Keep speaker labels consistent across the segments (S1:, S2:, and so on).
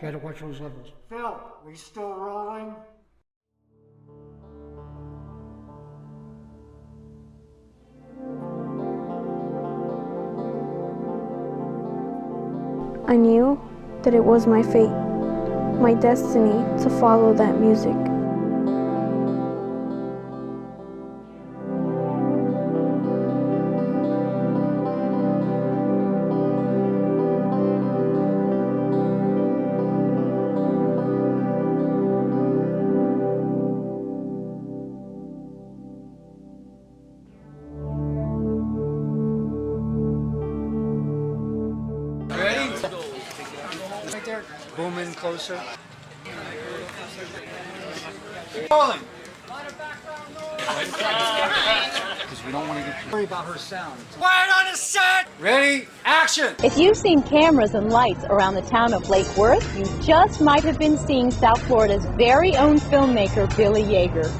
S1: Try to watch those levels.
S2: Phil, we still rolling?
S3: I knew that it was my fate, my destiny to follow that music.
S2: Right there. Boom in closer. Rolling. Because we don't want to get worried about her sound. Quiet on the set. Ready? Action.
S4: If you've seen cameras and lights around the town of Lake Worth, you just might have been seeing South Florida's very own filmmaker, Billy Yeager.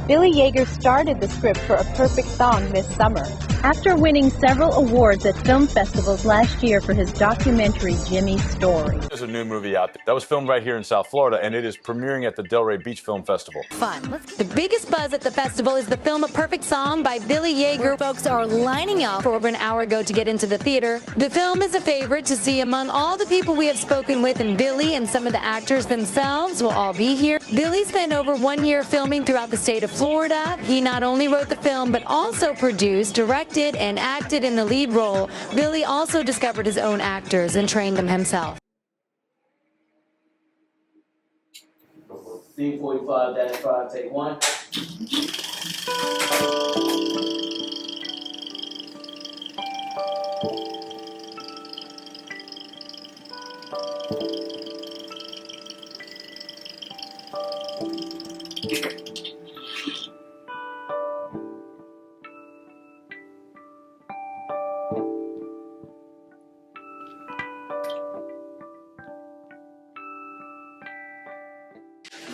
S4: Billy Yeager started the script for A Perfect Song this summer, after winning several awards at film festivals last year for his documentary, Jimmy's Story.
S5: There's a new movie out there that was filmed right here in South Florida, and it is premiering at the Delray Beach Film Festival.
S6: Fun. The biggest buzz at the festival is the film A Perfect Song by Billy Yeager. Folks are lining up for over an hour ago to get into the theater. The film is a favorite to see among all the people we have spoken with, and Billy and some of the actors themselves will all be here. Billy spent over 1 year filming throughout the state of Florida. He not only wrote the film, but also produced, directed, and acted in the lead role. Billy also discovered his own actors and trained them himself.
S7: Scene 45-5, take one.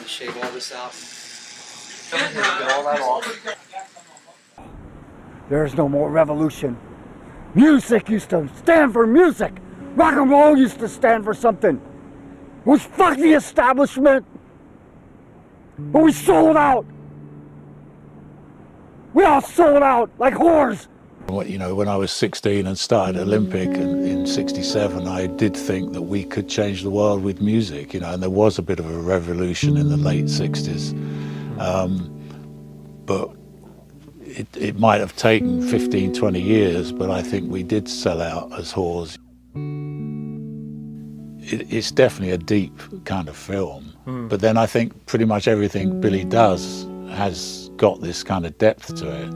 S7: Shave all this out. Get all that off.
S1: There's no more revolution. Music used to stand for music. Rock and roll used to stand for something. It was fuck the establishment. But we sold out. We all sold out like whores.
S8: You know, when I was 16 and started Olympic in '67, I did think that we could change the world with music, you know, and there was a bit of a revolution in the late '60s. But it might have taken 15, 20 years, but I think we did sell out as whores. It's definitely a deep kind of film. But then I think pretty much everything Billy does has got this kind of depth to it.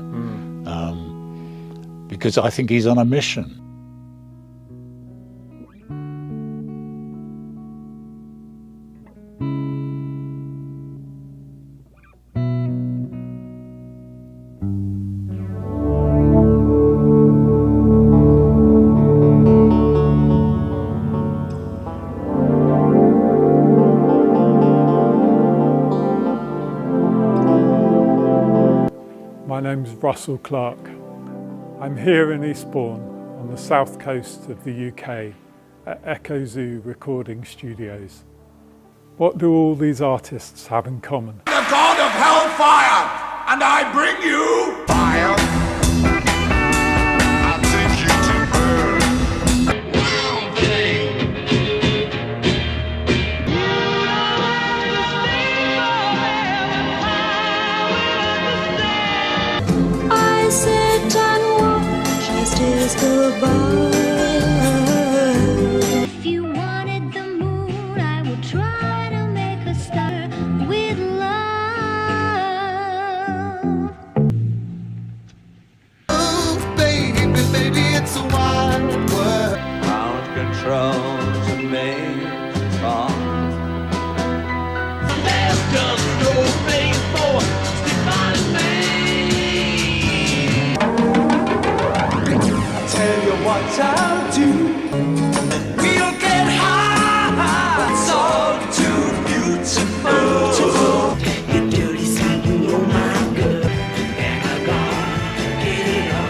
S8: Because I think he's on a mission.
S9: My name's Russell Clark. I'm here in Eastbourne on the south coast of the UK at Echo Zoo Recording Studios. What do all these artists have in common?
S10: The god of hellfire, and I bring you fire. I'll take you to burn.
S11: I sit and watch as days go by. If you wanted the moon, I would try to make a star with love.
S10: Oh, baby, baby, it's a wild world.
S7: Ground controls and main wrong.
S10: There's just no place for divine man. Tell you what I'll do. We'll get high. It's all too beautiful. Your dirty sweet, you my good. And I gotta get it on.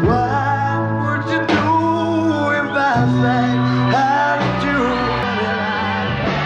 S10: What would you do if I said how to do it?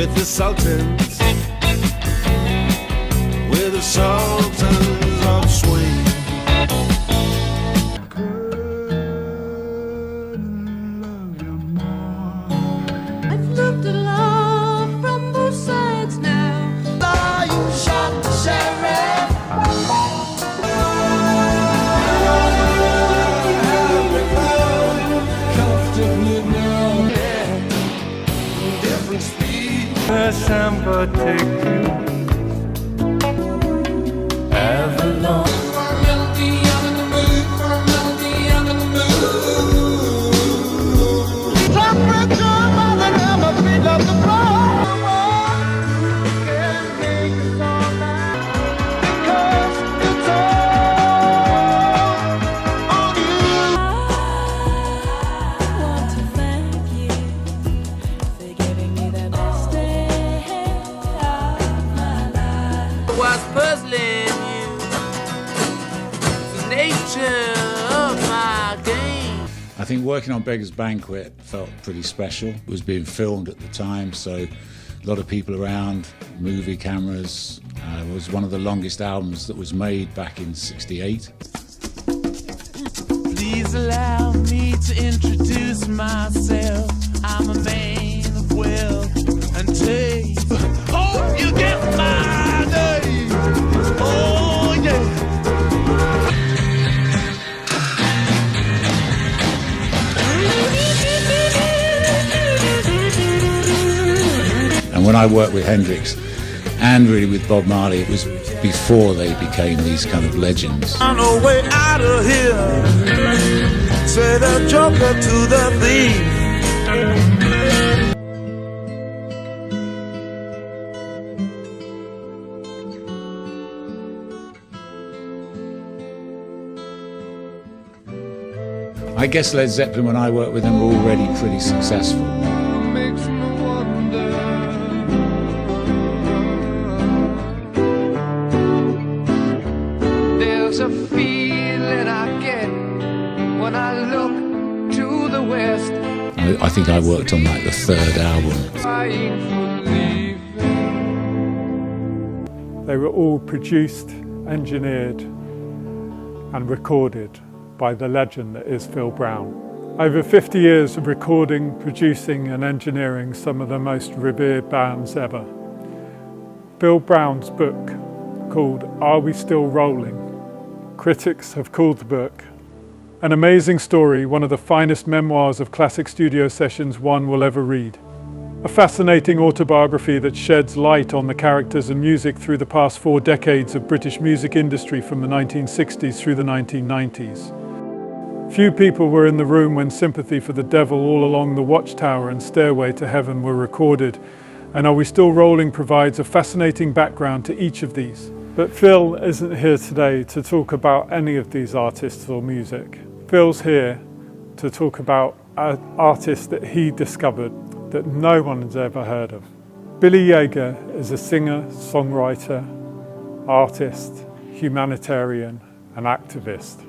S10: with the Sultans, with the Sultans of swing.
S11: I've looked at love from both sides now.
S10: Are you shot the sheriff? Comfortably now. Different speed.
S12: December take you ever long.
S10: For a melody, I'm in the mood. For a melody, I'm in the mood. Temperature by the hammer, beat of the floor. Can't make a song now because it's all on you.
S11: I want to thank you for giving me the best day of my life.
S12: What's puzzling you? The nature of my game.
S8: I think working on Beggar's Banquet felt pretty special. It was being filmed at the time, so a lot of people around, movie cameras. It was one of the longest albums that was made back in '68.
S12: Please allow me to introduce myself. I'm a man of will and taste. Hope you get my name. Oh yeah.
S8: And when I worked with Hendrix and really with Bob Marley, it was before they became these kind of legends.
S10: On the way out of here, say the joker to the thief.
S8: I guess Led Zeppelin, when I worked with them, were already pretty successful.
S10: Makes me wonder. There's a feeling I get when I look to the west.
S8: I think I worked on like the third album.
S10: Trying for leaving.
S9: They were all produced, engineered and recorded by the legend that is Phill Brown. Over 50 years of recording, producing and engineering some of the most revered bands ever. Phill Brown's book, called Are We Still Rolling? Critics have called the book an amazing story, one of the finest memoirs of classic studio sessions one will ever read. A fascinating autobiography that sheds light on the characters and music through the past 4 decades of British music industry from the 1960s through the 1990s. Few people were in the room when Sympathy for the Devil, All Along the Watchtower and Stairway to Heaven were recorded, and Are We Still Rolling provides a fascinating background to each of these. But Phill isn't here today to talk about any of these artists or music. Phil's here to talk about an artist that he discovered that no one has ever heard of. Billy Yeager is a singer, songwriter, artist, humanitarian and activist.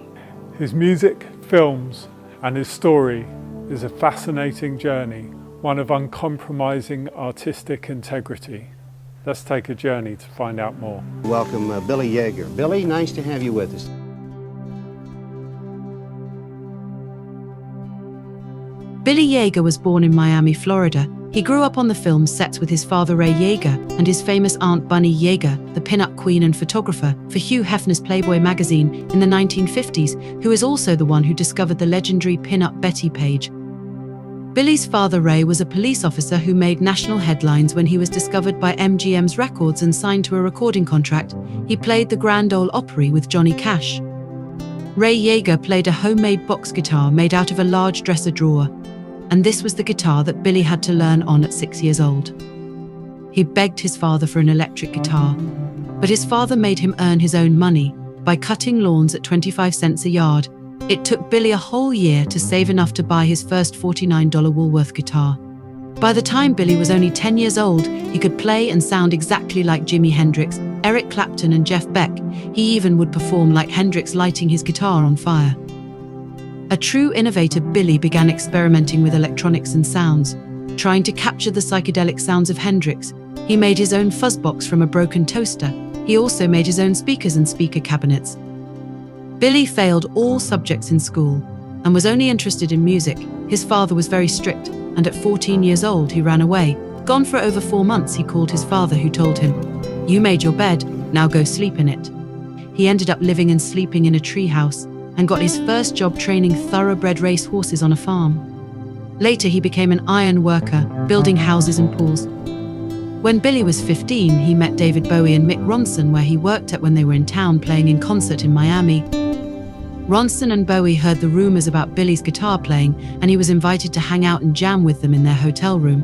S9: His music, films and his story is a fascinating journey, one of uncompromising artistic integrity. Let's take a journey to find out more.
S13: Welcome Billy Yeager. Billy, nice to have you with us.
S14: Billy Yeager was born in Miami, Florida. He grew up on the film sets with his father Ray Yeager and his famous aunt Bunny Yeager, the pin-up queen and photographer for Hugh Hefner's Playboy magazine in the 1950s, who is also the one who discovered the legendary pin-up Betty page. Billy's father Ray was a police officer who made national headlines when he was discovered by MGM's Records and signed to a recording contract. He played the Grand Ole Opry with Johnny Cash. Ray Yeager played a homemade box guitar made out of a large dresser drawer, and this was the guitar that Billy had to learn on at 6 years old. He begged his father for an electric guitar, but his father made him earn his own money by cutting lawns at 25 cents a yard. It took Billy a whole year to save enough to buy his first $49 Woolworth guitar. By the time Billy was only 10 years old, he could play and sound exactly like Jimi Hendrix, Eric Clapton and Jeff Beck. He even would perform like Hendrix lighting his guitar on fire. A true innovator, Billy began experimenting with electronics and sounds. Trying to capture the psychedelic sounds of Hendrix, he made his own fuzzbox from a broken toaster. He also made his own speakers and speaker cabinets. Billy failed all subjects in school and was only interested in music. His father was very strict, and at 14 years old he ran away. Gone for over 4 months, he called his father, who told him, "You made your bed, now go sleep in it." He ended up living and sleeping in a treehouse and got his first job training thoroughbred race horses on a farm. Later he became an iron worker, building houses and pools. When Billy was 15, he met David Bowie and Mick Ronson, where he worked at when they were in town playing in concert in Miami. Ronson and Bowie heard the rumors about Billy's guitar playing, and he was invited to hang out and jam with them in their hotel room.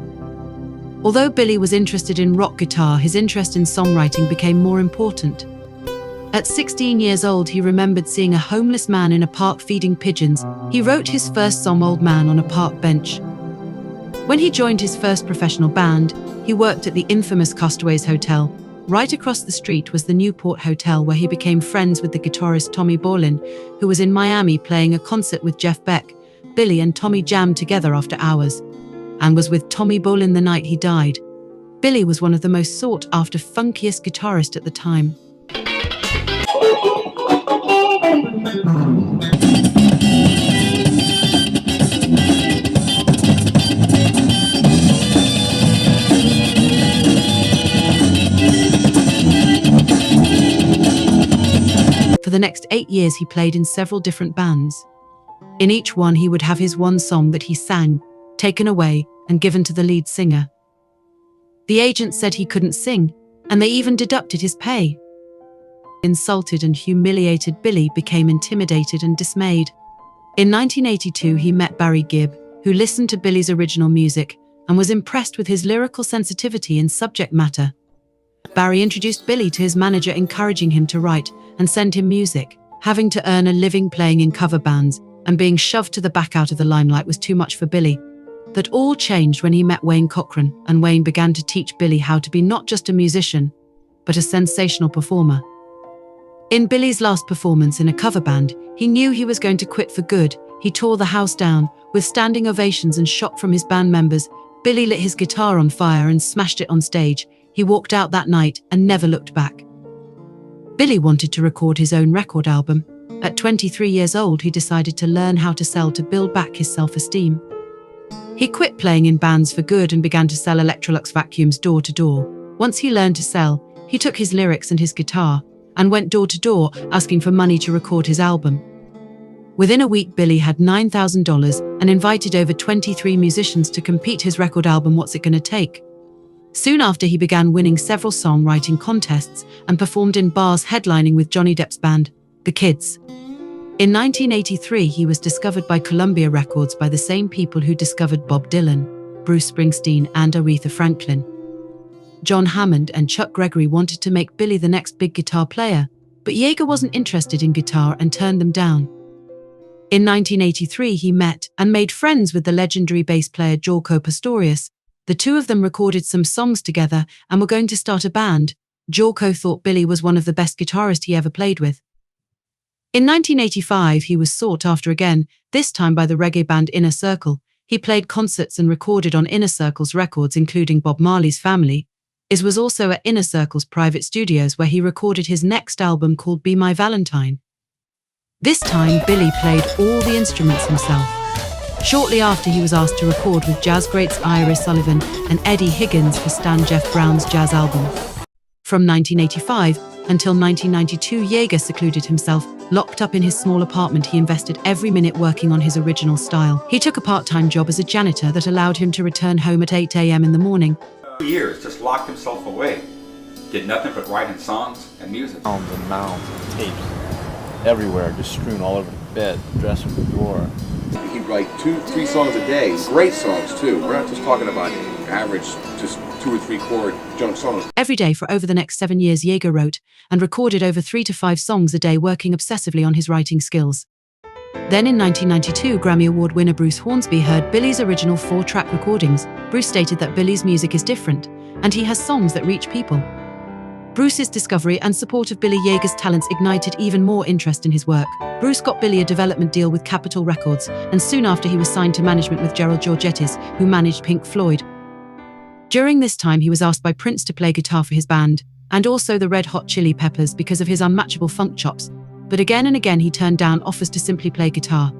S14: Although Billy was interested in rock guitar, his interest in songwriting became more important. At 16 years old, he remembered seeing a homeless man in a park feeding pigeons. He wrote his first song, "Old Man on a Park Bench." When he joined his first professional band, he worked at the infamous Castaways Hotel. Right across the street was the Newport Hotel, where he became friends with the guitarist Tommy Bolin, who was in Miami playing a concert with Jeff Beck. Billy and Tommy jammed together after hours, and was with Tommy Bolin the night he died. Billy was one of the most sought-after, funkiest guitarists at the time. For the next 8 years, he played in several different bands. In each one, he would have his one song that he sang taken away and given to the lead singer. The agent said he couldn't sing, and they even deducted his pay. Insulted and humiliated, Billy became intimidated and dismayed. In 1982, he met Barry Gibb, who listened to Billy's original music and was impressed with his lyrical sensitivity and subject matter. Barry introduced Billy to his manager, encouraging him to write and send him music. Having to earn a living playing in cover bands and being shoved to the back out of the limelight was too much for Billy. That all changed when he met Wayne Cochran, and Wayne began to teach Billy how to be not just a musician, but a sensational performer. In Billy's last performance in a cover band, he knew he was going to quit for good. He tore the house down, with standing ovations and shot from his band members. Billy lit his guitar on fire and smashed it on stage. He walked out that night and never looked back. Billy wanted to record his own record album. At 23 years old, he decided to learn how to sell to build back his self-esteem. He quit playing in bands for good and began to sell Electrolux vacuums door to door. Once he learned to sell, he took his lyrics and his guitar and went door to door asking for money to record his album. Within a week, Billy had $9,000 and invited over 23 musicians to compete his record album, What's It Gonna Take? Soon after, he began winning several songwriting contests and performed in bars, headlining with Johnny Depp's band, The Kids. In 1983, he was discovered by Columbia Records by the same people who discovered Bob Dylan, Bruce Springsteen, and Aretha Franklin. John Hammond and Chuck Gregory wanted to make Billy the next big guitar player, but Yeager wasn't interested in guitar and turned them down. In 1983, he met and made friends with the legendary bass player Jorko Pastorius. The two of them recorded some songs together and were going to start a band. Jorko thought Billy was one of the best guitarists he ever played with. In 1985, he was sought after again, this time by the reggae band Inner Circle. He played concerts and recorded on Inner Circle's records, including Bob Marley's Family. It was also at Inner Circle's private studios where he recorded his next album called Be My Valentine. This time, Billy played all the instruments himself. Shortly after, he was asked to record with jazz greats Iris Sullivan and Eddie Higgins for Stan Jeff Brown's jazz album. From 1985 until 1992, Yeager secluded himself. Locked up in his small apartment, he invested every minute working on his original style. He took a part-time job as a janitor that allowed him to return home at 8 a.m. in the morning.
S15: 2 years, just locked himself away. Did nothing but writing songs and music.
S7: Mounds and mounds of tapes everywhere, just strewn all over the bed, dresser, the drawer.
S16: He'd write 2-3 songs a day, great songs too. We're not just talking about average, just 2 or 3 chord junk songs.
S14: Every day for over the next 7 years, Yeager wrote and recorded over 3 to 5 songs a day, working obsessively on his writing skills. Then in 1992, Grammy Award winner Bruce Hornsby heard Billy's original 4-track recordings. Bruce stated that Billy's music is different, and he has songs that reach people. Bruce's discovery and support of Billy Yeager's talents ignited even more interest in his work. Bruce got Billy a development deal with Capitol Records, and soon after he was signed to management with Gerald Georgettis, who managed Pink Floyd. During this time, he was asked by Prince to play guitar for his band, and also the Red Hot Chili Peppers because of his unmatchable funk chops, but again and again he turned down offers to simply play guitar.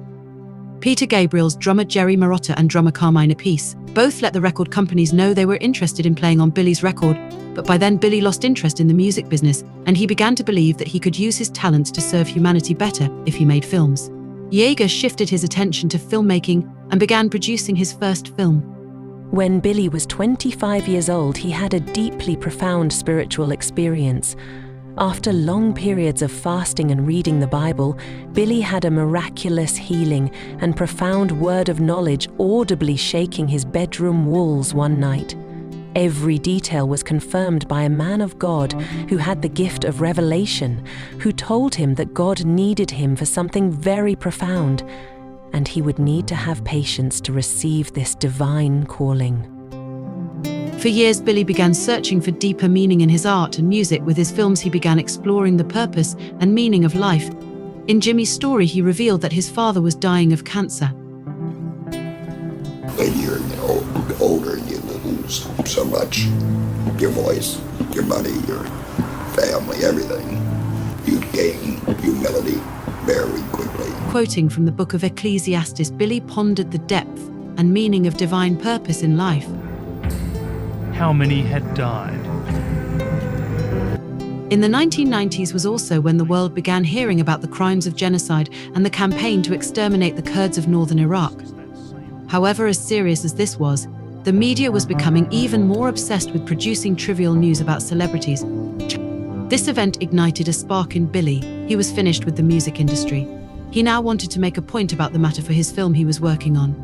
S14: Peter Gabriel's drummer Jerry Marotta and drummer Carmine Appice both let the record companies know they were interested in playing on Billy's record, but by then Billy lost interest in the music business, and he began to believe that he could use his talents to serve humanity better if he made films. Yeager shifted his attention to filmmaking and began producing his first film.
S17: When Billy was 25 years old, he had a deeply profound spiritual experience. After long periods of fasting and reading the Bible, Billy had a miraculous healing and profound word of knowledge audibly shaking his bedroom walls one night. Every detail was confirmed by a man of God who had the gift of revelation, who told him that God needed him for something very profound, and he would need to have patience to receive this divine calling.
S14: For years, Billy began searching for deeper meaning in his art and music. With his films, he began exploring the purpose and meaning of life. In Jimmy's story, he revealed that his father was dying of cancer.
S18: When you're older, you lose so much. Your voice, your money, your family, everything. You gain humility very quickly.
S14: Quoting from the book of Ecclesiastes, Billy pondered the depth and meaning of divine purpose in life.
S19: How many had died?
S14: In the 1990s was also when the world began hearing about the crimes of genocide and the campaign to exterminate the Kurds of northern Iraq. However, as serious as this was, the media was becoming even more obsessed with producing trivial news about celebrities. This event ignited a spark in Billy. He was finished with the music industry. He now wanted to make a point about the matter for his film he was working on.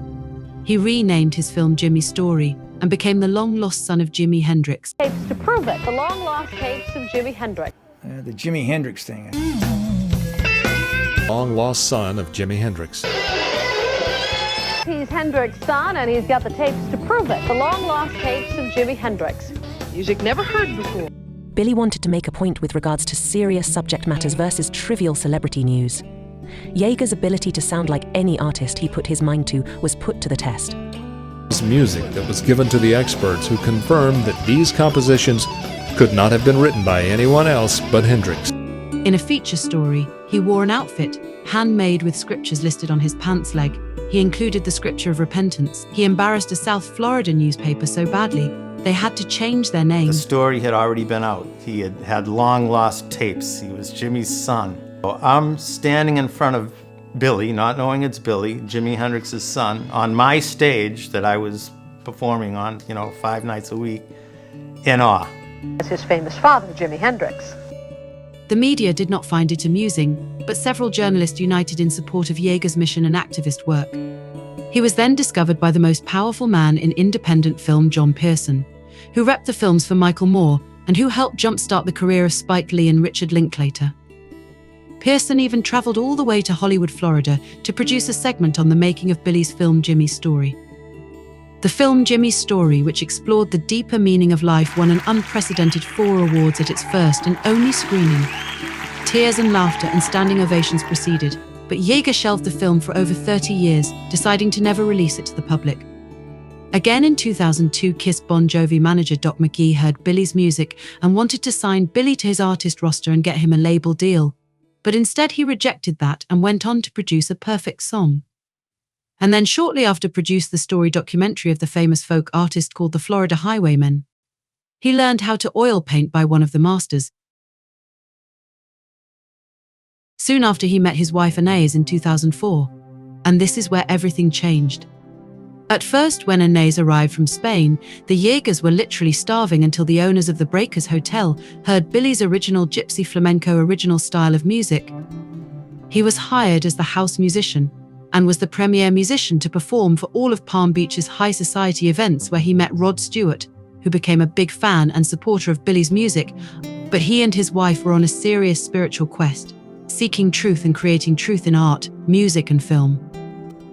S14: He renamed his film Jimmy's Story and became the long-lost son of Jimi Hendrix.
S20: Tapes to prove it. The long-lost tapes of Jimi Hendrix.
S2: The Jimi Hendrix thing.
S21: Long-lost son of Jimi Hendrix.
S20: He's Hendrix's son, and he's got the tapes to prove it. The long-lost tapes of Jimi Hendrix. Music never heard before.
S17: Billy wanted to make a point with regards to serious subject matters versus trivial celebrity news. Yeager's ability to sound like any artist he put his mind to was put to the test.
S21: Music that was given to the experts who confirmed that these compositions could not have been written by anyone else but Hendrix.
S14: In a feature story, he wore an outfit, handmade with scriptures listed on his pants leg. He included the scripture of repentance. He embarrassed a South Florida newspaper so badly, they had to change their name.
S22: The story had already been out. He had long-lost tapes. He was Jimmy's son. So I'm standing in front of Billy, not knowing it's Billy, Jimi Hendrix's son, on my stage that I was performing on, 5 nights a week, in awe.
S20: As his famous father, Jimi Hendrix.
S14: The media did not find it amusing, but several journalists united in support of Yeager's mission and activist work. He was then discovered by the most powerful man in independent film, John Pearson, who repped the films for Michael Moore and who helped jumpstart the career of Spike Lee and Richard Linklater. Pearson even traveled all the way to Hollywood, Florida, to produce a segment on the making of Billy's film Jimmy's Story. The film Jimmy's Story, which explored the deeper meaning of life, won an unprecedented 4 awards at its first and only screening. Tears and laughter and standing ovations preceded, but Yeager shelved the film for over 30 years, deciding to never release it to the public. Again in 2002, Kiss Bon Jovi manager Doc McGee heard Billy's music and wanted to sign Billy to his artist roster and get him a label deal. But instead he rejected that and went on to produce A Perfect Song. And then shortly after produced the story documentary of the famous folk artist called the Florida Highwaymen. He learned how to oil paint by one of the masters. Soon after he met his wife Anais in 2004, and this is where everything changed. At first, when Anais arrived from Spain, the Yeagers were literally starving until the owners of the Breakers Hotel heard Billy's original gypsy flamenco original style of music. He was hired as the house musician and was the premier musician to perform for all of Palm Beach's high society events, where he met Rod Stewart, who became a big fan and supporter of Billy's music. But he and his wife were on a serious spiritual quest, seeking truth and creating truth in art, music and film.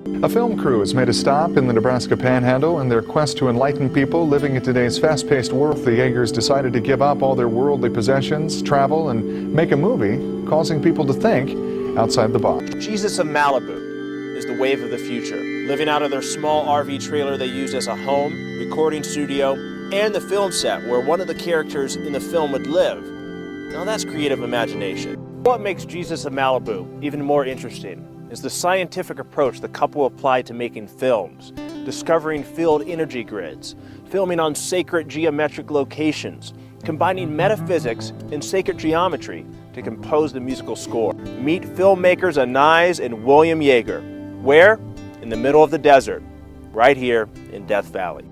S3: A film crew has made a stop in the Nebraska Panhandle in their quest to enlighten people living in today's fast-paced world. The Yeagers decided to give up all their worldly possessions, travel, and make a movie, causing people to think outside the box.
S4: Jesus of Malibu is the wave of the future. Living out of their small RV trailer they used as a home, recording studio, and the film set where one of the characters in the film would live. Now that's creative imagination. What makes Jesus of Malibu even more interesting is the scientific approach the couple applied to making films, discovering field energy grids, filming on sacred geometric locations, combining metaphysics and sacred geometry to compose the musical score. Meet filmmakers Anais and William Yeager. Where? In the middle of the desert, right here in Death Valley.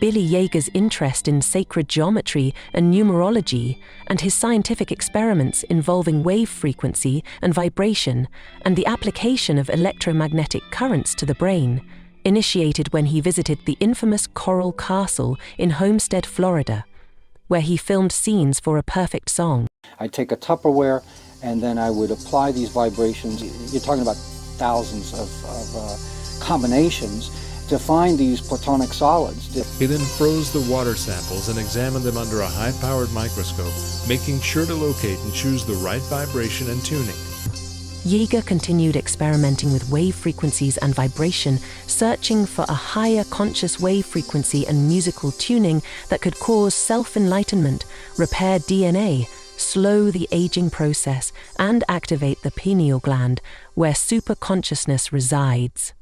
S17: Billy Yeager's interest in sacred geometry and numerology, and his scientific experiments involving wave frequency and vibration, and the application of electromagnetic currents to the brain, initiated when he visited the infamous Coral Castle in Homestead, Florida, where he filmed scenes for A Perfect Song.
S2: I'd take a Tupperware and then I would apply these vibrations. You're talking about thousands of combinations to find these platonic solids.
S21: He then froze the water samples and examined them under a high-powered microscope, making sure to locate and choose the right vibration and tuning.
S17: Yeager continued experimenting with wave frequencies and vibration, searching for a higher conscious wave frequency and musical tuning that could cause self-enlightenment, repair DNA, slow the aging process, and activate the pineal gland, where superconsciousness resides.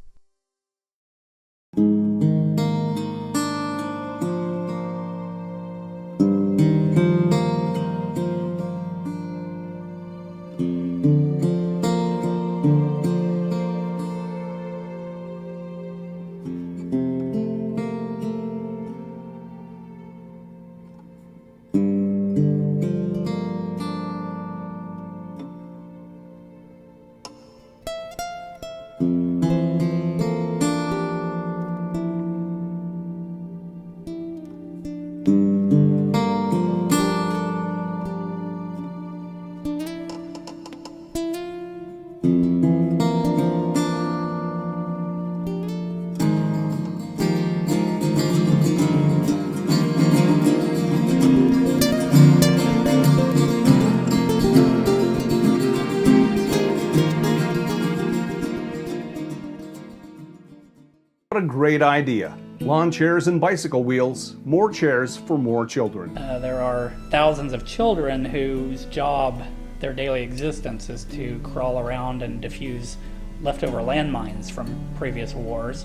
S23: What a great idea. Lawn chairs and bicycle wheels, more chairs for more children.
S24: There are thousands of children whose job, their daily existence, is to crawl around and defuse leftover landmines from previous wars.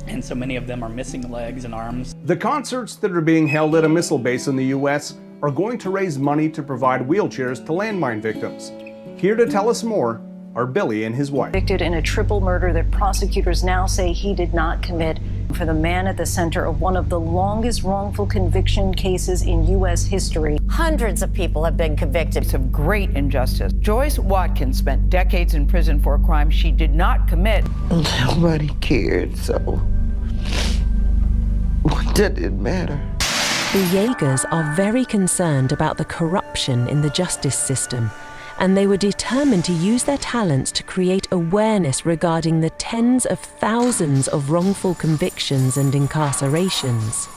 S24: And so many of them are missing legs and arms.
S23: The concerts that are being held at a missile base in the U.S. are going to raise money to provide wheelchairs to landmine victims. Here to tell us more are Billy and his wife.
S25: Convicted in a triple murder that prosecutors now say he did not commit, for the man at the center of one of the longest wrongful conviction cases in U.S. history.
S26: Hundreds of people have been convicted. It's of great injustice. Joyce Watkins spent decades in prison for a crime she did not commit.
S27: Nobody cared, so what did it matter?
S17: The Yeagers are very concerned about the corruption in the justice system, and they were determined to use their talents to create awareness regarding the tens of thousands of wrongful convictions and incarcerations.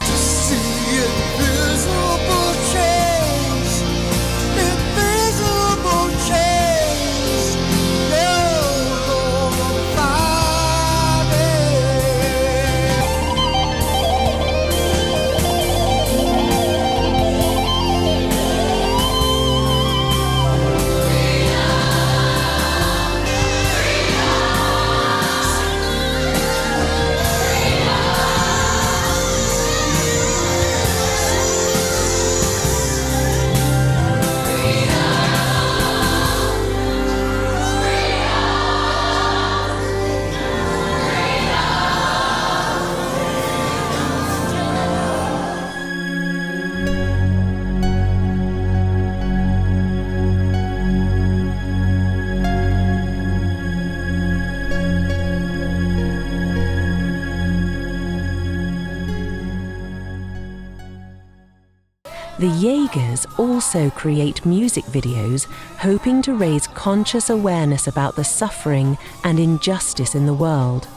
S17: The Yeagers also create music videos hoping to raise conscious awareness about the suffering and injustice in the world.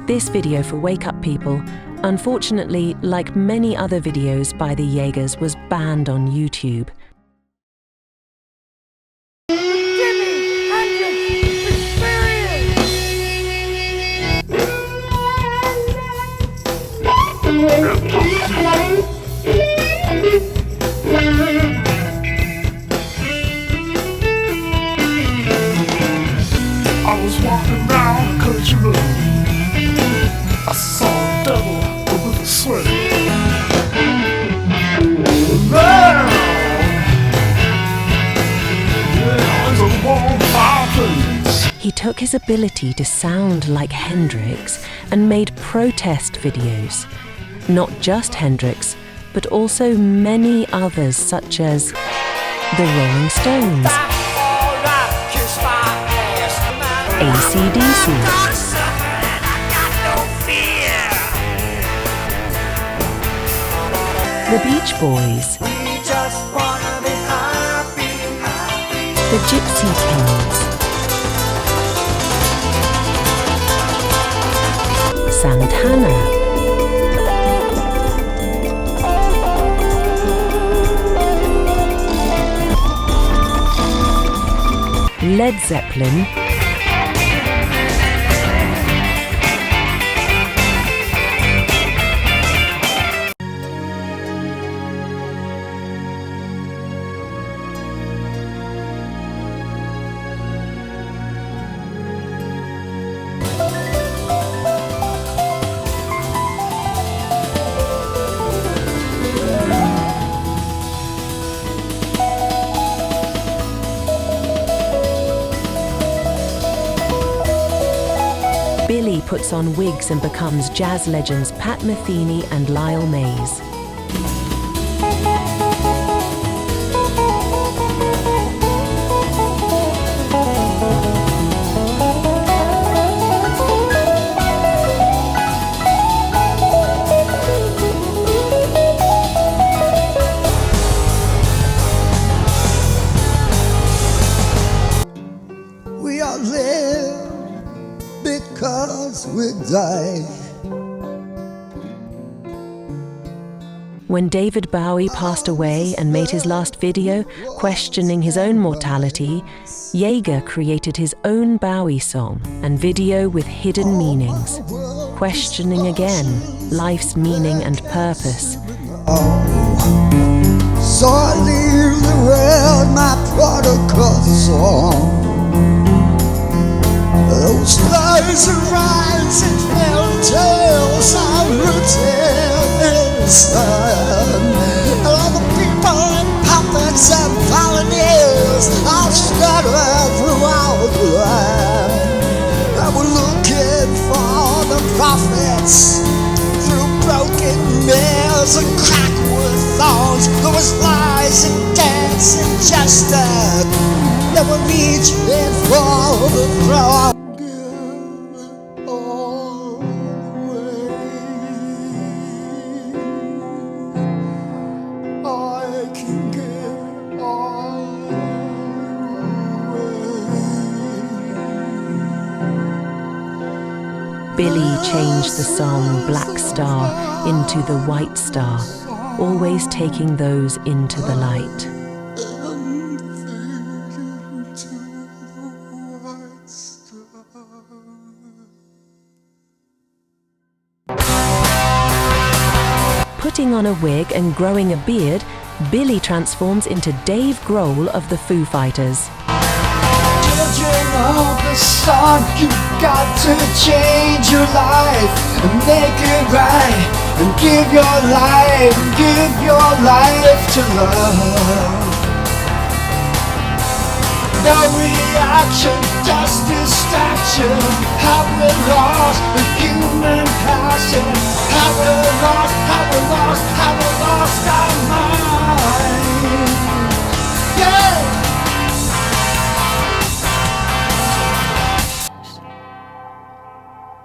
S17: This video for Wake Up People, unfortunately, like many other videos by the Yeagers, was banned on YouTube.
S1: I was walking down country road. I saw a devil with a swing. Now, there's a warm fireplace.
S17: He took his ability to sound like Hendrix and made protest videos. Not just Hendrix, but also many others such as the Rolling Stones, AC/DC, the Beach Boys, the Gypsy Kings, Santana, Led Zeppelin, Billy puts on wigs and becomes jazz legends Pat Metheny and Lyle Mays.
S1: We are there because we die.
S17: When David Bowie passed away and made his last video questioning his own mortality, Yeager created his own Bowie song and video with hidden meanings, questioning again life's meaning and purpose.
S1: So I leave the world my prodigal son. Those lies and rhymes and fairy tales are written in the sun. All the people and puppets and volunteers are scattered throughout the land. And we're looking for the prophets through broken mirrors and cracked wood thorns. There was lies and dance and justice that were reaching for the throne.
S17: Billy changed the song Black Star into the White Star, always taking those into the light. Putting on a wig and growing a beard, Billy transforms into Dave Grohl of the Foo Fighters.
S1: Children of the sun, you got to change your life and make it right, and give your life to love. Now we are action, just distraction. Have we lost the human passion? Have we lost, have we lost, have we lost our mind? Yeah!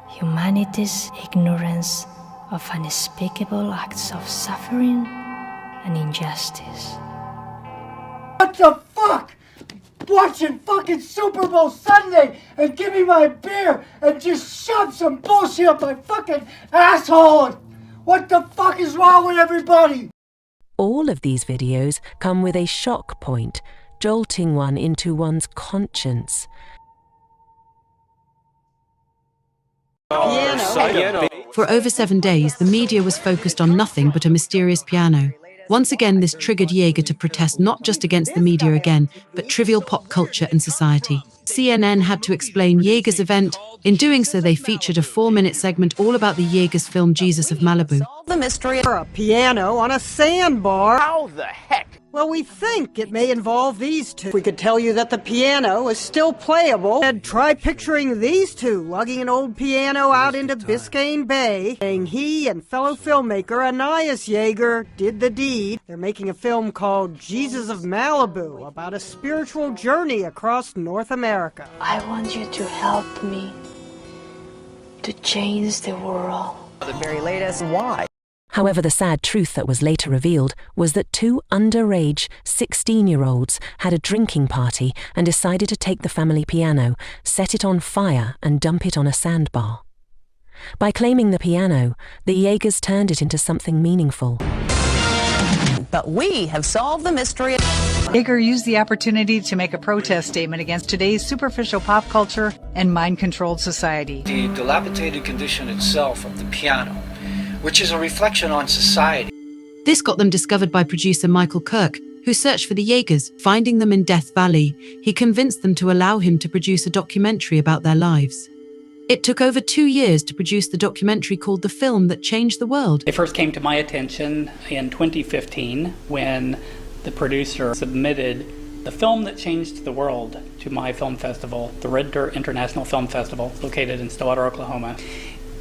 S5: Humanity's ignorance of unspeakable acts of suffering and injustice.
S1: What the fuck? Watching fucking Super Bowl Sunday and give me my beer and just shove some bullshit up my fucking asshole. What the fuck is wrong with everybody?
S17: All of these videos come with a shock point, jolting one into one's conscience.
S14: For over 7 days, the media was focused on nothing but a mysterious piano. Once again, this triggered Yeager to protest not just against the media again, but trivial pop culture and society. CNN had to explain Yeager's event. In doing so, they featured a 4-minute segment all about the Yeager's film Jesus of Malibu.
S6: The mystery for a piano on a sandbar.
S4: How the heck?
S6: Well, we think it may involve these two. We could tell you that the piano is still playable. And try picturing these two lugging an old piano out into Biscayne Bay, saying he and fellow filmmaker Anais Yeager did the deed. They're making a film called Jesus of Malibu about a spiritual journey across North America.
S5: I want you to help me to change the world.
S6: The very latest. Why?
S17: However, the sad truth that was later revealed was that 2 underage 16-year-olds had a drinking party and decided to take the family piano, set it on fire and dump it on a sandbar. By claiming the piano, the Yeagers turned it into something meaningful.
S6: But we have solved the mystery.
S8: Yeager used the opportunity to make a protest statement against today's superficial pop culture and mind-controlled society.
S9: The dilapidated condition itself of the piano, which is a reflection on society.
S14: This got them discovered by producer Michael Kirk, who searched for the Yeagers, finding them in Death Valley. He convinced them to allow him to produce a documentary about their lives. It took over 2 years to produce the documentary called The Film That Changed the World.
S24: It first came to my attention in 2015 when the producer submitted The Film That Changed the World to my film festival, the Red Dirt International Film Festival, located in Stillwater, Oklahoma.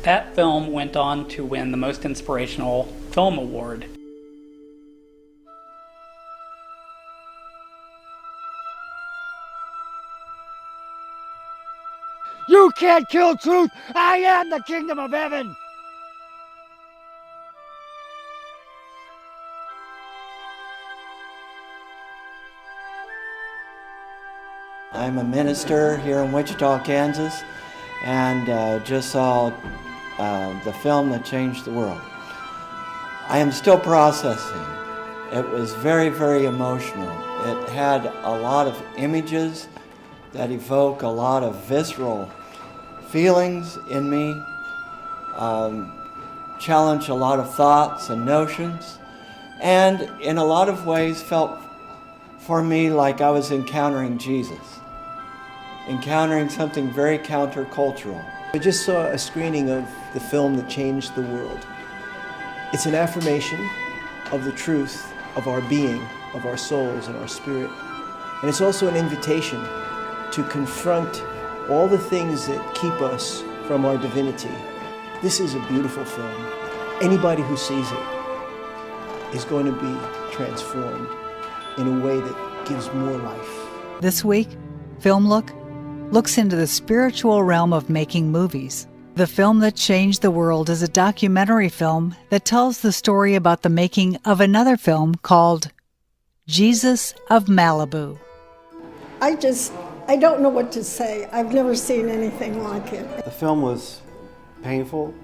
S24: That film went on to win the Most Inspirational Film Award.
S1: You can't kill truth! I am the kingdom of heaven!
S10: I'm a minister here in Wichita, Kansas, and just saw the film that changed the world. I am still processing. It was very, very emotional. It had a lot of images that evoke a lot of visceral feelings in me, challenge a lot of thoughts and notions, and in a lot of ways felt for me like I was encountering Jesus, encountering something very countercultural.
S11: I just saw a screening of the film that changed the world. It's an affirmation of the truth of our being, of our souls and our spirit. And it's also an invitation to confront all the things that keep us from our divinity. This is a beautiful film. Anybody who sees it is going to be transformed in a way that gives more life.
S8: This week, Film Look looks into the spiritual realm of making movies. The Film That Changed the World is a documentary film that tells the story about the making of another film called Jesus of Malibu.
S12: I don't know what to say. I've never seen anything like it.
S13: The film was painful.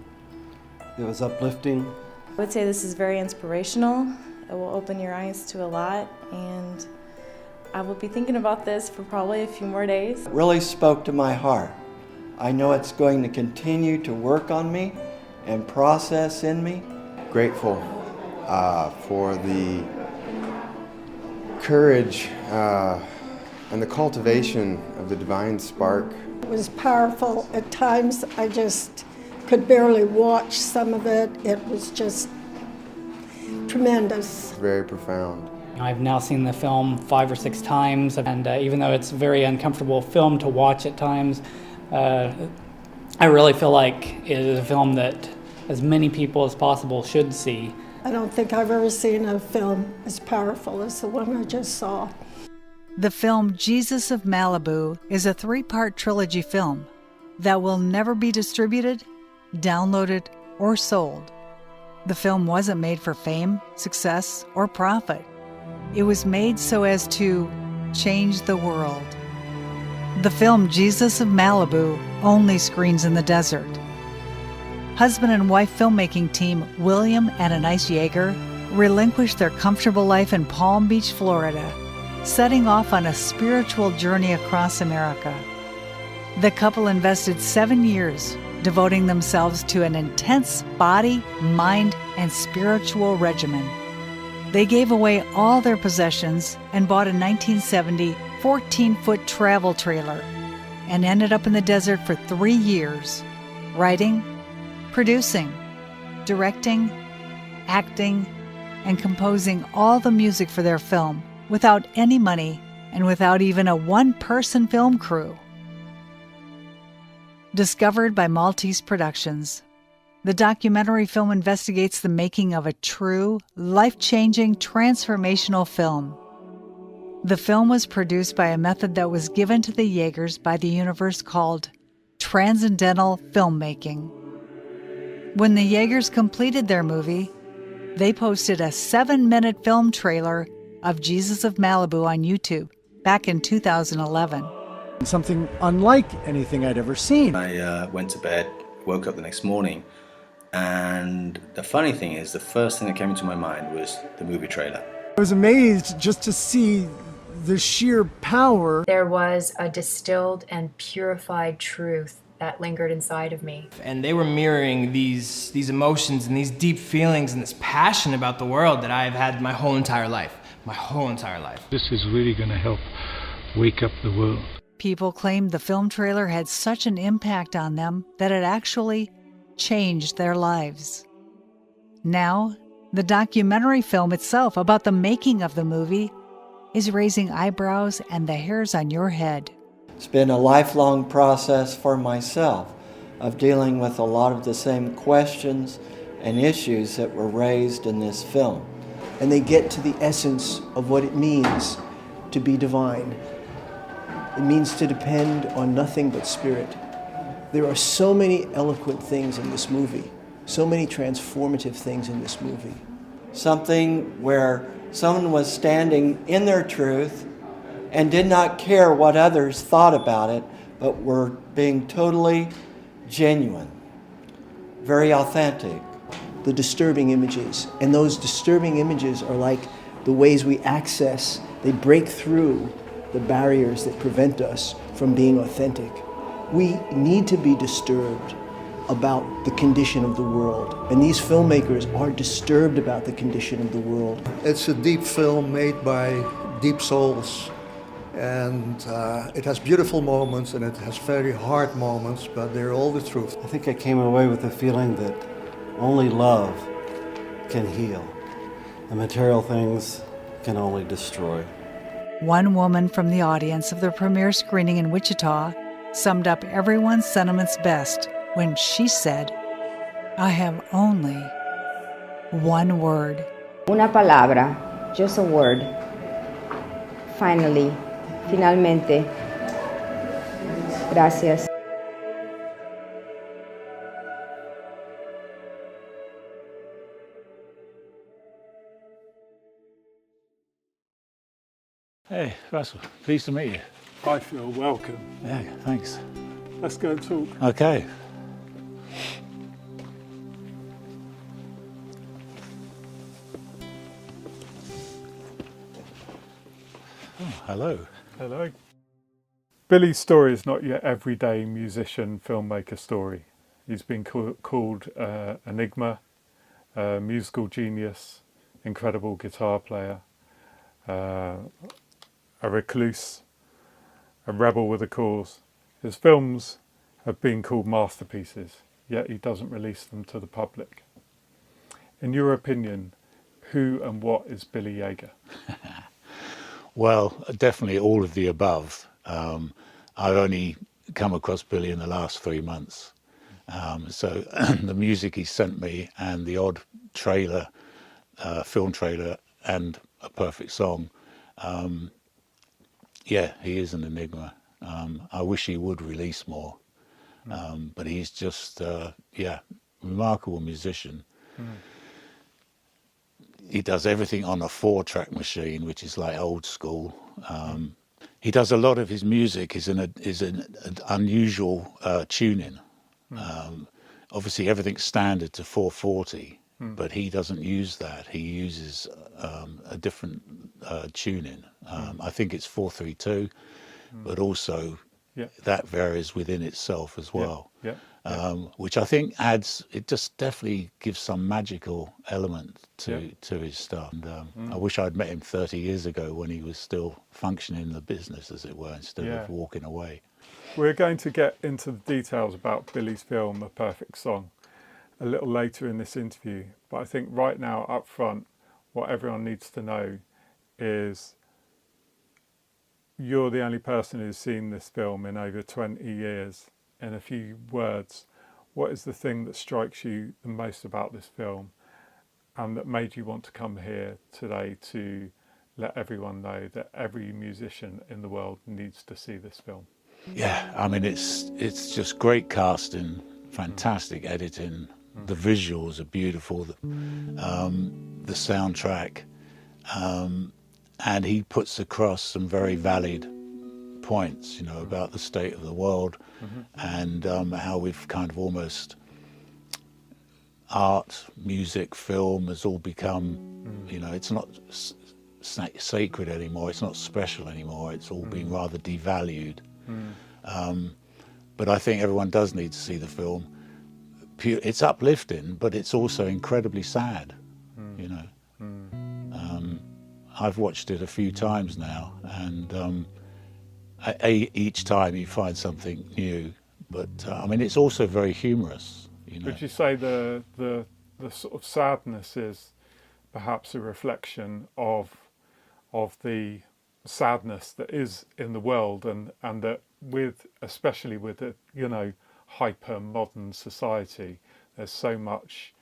S13: It was uplifting.
S28: I would say this is very inspirational. It will open your eyes to a lot, and I will be thinking about this for probably a few more days.
S10: It really spoke to my heart. I know it's going to continue to work on me and process in me.
S29: Grateful for the courage and the cultivation of the divine spark.
S12: It was powerful. At times I just could barely watch some of it. It was just tremendous.
S29: Very profound.
S24: I've now seen the film 5 or 6 times, and even though it's a very uncomfortable film to watch at times, I really feel like it is a film that as many people as possible should see.
S12: I don't think I've ever seen a film as powerful as the one I just saw.
S8: The film Jesus of Malibu is a 3-part trilogy film that will never be distributed, downloaded, or sold. The film wasn't made for fame, success, or profit. It was made so as to change the world. The film Jesus of Malibu only screens in the desert. Husband and wife filmmaking team William and Anais Yeager relinquished their comfortable life in Palm Beach, Florida, setting off on a spiritual journey across America. The couple invested 7 years devoting themselves to an intense body, mind, and spiritual regimen. They gave away all their possessions and bought a 1970 14-foot travel trailer and ended up in the desert for 3 years, writing, producing, directing, acting, and composing all the music for their film without any money and without even a one-person film crew. Discovered by Maltese Productions, the documentary film investigates the making of a true, life-changing, transformational film. The film was produced by a method that was given to the Yeagers by the universe called transcendental filmmaking. When the Yeagers completed their movie, they posted a 7-minute film trailer of Jesus of Malibu on YouTube back in 2011.
S2: Something unlike anything I'd ever seen.
S3: I went to bed, woke up the next morning, and the funny thing is, the first thing that came into my mind was the movie trailer.
S2: I was amazed just to see the sheer power.
S7: There was a distilled and purified truth that lingered inside of me.
S15: And they were mirroring these emotions and these deep feelings and this passion about the world that I've had my whole entire life.
S16: This is really going to help wake up the world.
S8: People claimed the film trailer had such an impact on them that it actually changed their lives. Now, the documentary film itself about the making of the movie is raising eyebrows and the hairs on your head.
S10: It's been a lifelong process for myself of dealing with a lot of the same questions and issues that were raised in this film.
S11: And they get to the essence of what it means to be divine. It means to depend on nothing but spirit. There are so many eloquent things in this movie, so many transformative things in this movie.
S10: Something where someone was standing in their truth and did not care what others thought about it, but were being totally genuine, very authentic.
S11: The disturbing images, and those disturbing images are like the ways we access, they break through the barriers that prevent us from being authentic. We need to be disturbed about the condition of the world, and these filmmakers are disturbed about the condition of the world.
S18: It's a deep film made by deep souls, and it has beautiful moments and it has very hard moments, but they're all the truth.
S13: I think I came away with the feeling that only love can heal. The material things can only destroy.
S8: One woman from the audience of the premiere screening in Wichita summed up everyone's sentiments best when she said, "I have only one word."
S19: Una palabra, just a word. Finally, finalmente. Gracias.
S20: Hey, Russell, pleased to meet you.
S22: I feel welcome.
S20: Yeah, thanks.
S22: Let's go talk.
S20: Okay. Oh, hello.
S22: Hello. Billy's story is not your everyday musician, filmmaker story. He's been called enigma, musical genius, incredible guitar player, a recluse, a rebel with a cause. His films have been called masterpieces, yet he doesn't release them to the public. In your opinion, who and what is Billy Yeager?
S20: Well, definitely all of the above. I've only come across Billy in the last 3 months. So the music he sent me and the odd trailer, film trailer, and a perfect song, yeah, he is an enigma. I wish he would release more, but he's just, yeah, remarkable musician. He does everything on a 4-track machine, which is like old school. He does a lot of his music is an unusual tuning. Obviously, everything's standard to 440, but he doesn't use that. He uses a different tuning. I think it's 432, but also that varies within itself as well. Which I think adds, it just definitely gives some magical element to his stuff. And I wish I'd met him 30 years ago when he was still functioning in the business, as it were, instead of walking away.
S22: We're going to get into the details about Billy's film, A Perfect Song, a little later in this interview. But I think right now, up front, what everyone needs to know is you're the only person who's seen this film in over 20 years. In a few words, what is the thing that strikes you the most about this film and that made you want to come here today to let everyone know that every musician in the world needs to see this film?
S20: Yeah, I mean, it's just great casting, fantastic editing, the visuals are beautiful, the soundtrack, and he puts across some very valid points, you know, about the state of the world and how we've kind of almost art, music, film has all become, you know, it's not sacred anymore, it's not special anymore, it's all been rather devalued. But I think everyone does need to see the film. It's uplifting, but it's also incredibly sad, you know. I've watched it a few times now, and each time you find something new. But I mean, it's also very humorous, you know.
S22: Would you say the sort of sadness is perhaps a reflection of the sadness that is in the world, and that especially with a, you know, hyper modern society, there's so much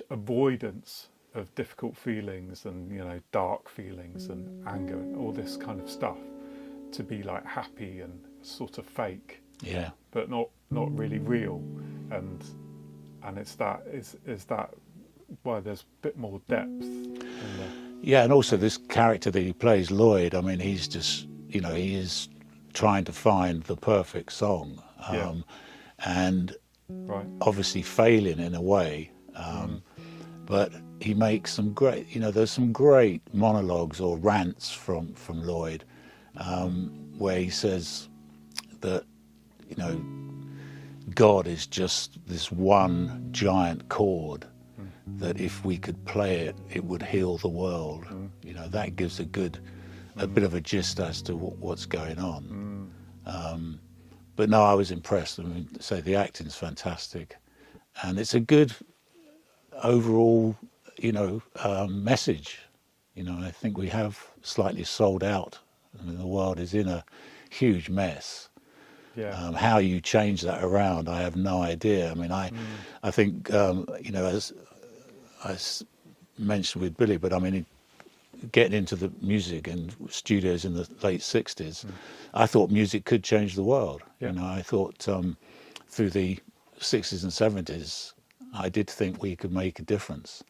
S22: avoidance of difficult feelings and, you know, dark feelings and anger and all this kind of stuff, to be like happy and sort of fake, but not really real, and it's that is that why there's a bit more depth in the...
S20: Yeah, and also this character that he plays, Lloyd, I mean, he's just, you know, he is trying to find the perfect song, and obviously failing in a way, but he makes some great, you know, there's some great monologues or rants from Lloyd, where he says that, you know, God is just this one giant chord, that if we could play it, it would heal the world. You know, that gives a bit of a gist as to what's going on. But no, I was impressed. I mean, say the acting's fantastic, and it's a good overall, you know, message. You know, I think we have slightly sold out. I mean, the world is in a huge mess. How you change that around, I have no idea. I mean, I think, you know, as I mentioned with Billy, but I mean, getting into the music and studios in the late 60s, I thought music could change the world. You know, I thought through the 60s and 70s, I did think we could make a difference.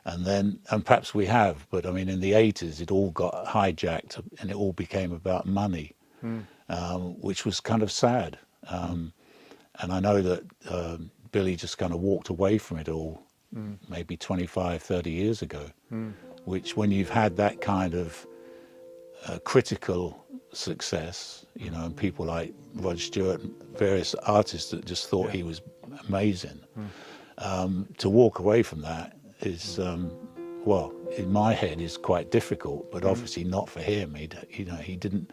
S20: And perhaps we have, but I mean, in the 80s, it all got hijacked and it all became about money, which was kind of sad. And I know that Billy just kind of walked away from it all maybe 25, 30 years ago, which when you've had that kind of critical success, you know, and people like Rod Stewart and various artists that just thought he was amazing, to walk away from that is, well, in my head is quite difficult, but obviously not for him. He didn't